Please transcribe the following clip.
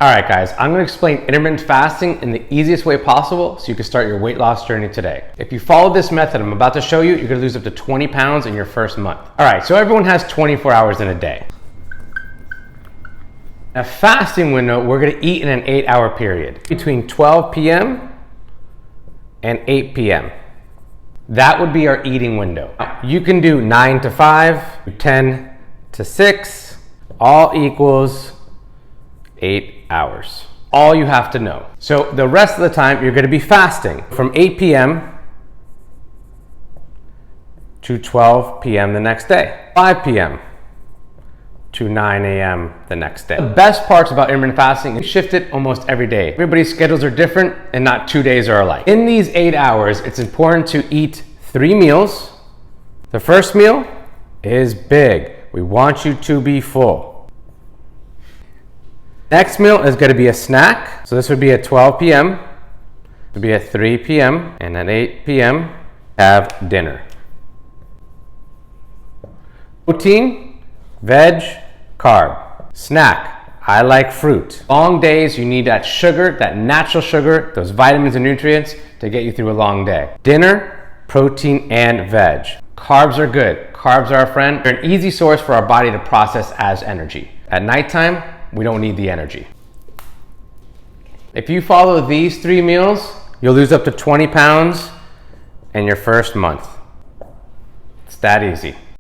All right, guys, I'm gonna explain intermittent fasting in the easiest way possible so you can start your weight loss journey today. If you follow this method I'm about to show you, you're gonna lose up to 20 pounds in your first month. All right, so everyone has 24 hours in a day. A fasting window, we're gonna eat in an 8-hour period between 12 p.m. and 8 p.m. That would be our eating window. You can do 9 to 5, 10 to 6, all equals 8 hours. All you have to know. So the rest of the time you're gonna be fasting from 8 p.m. to 12 p.m. the next day, 5 p.m. to 9 a.m. the next day. The best parts about intermittent fasting is shift it almost every day. Everybody's schedules are different and not 2 days are alike. In these 8 hours, it's important to eat 3 meals. The first meal is big. We want you to be full. Next meal is gonna be a snack. So this would be at 12 p.m., it would be at 3 p.m., and at 8 p.m., have dinner. Protein, veg, carb. Snack, I like fruit. Long days, you need that sugar, that natural sugar, those vitamins and nutrients to get you through a long day. Dinner, protein and veg. Carbs are good. Carbs are our friend. They're an easy source for our body to process as energy. At nighttime, we don't need the energy. If you follow these 3 meals, you'll lose up to 20 pounds in your first month. It's that easy.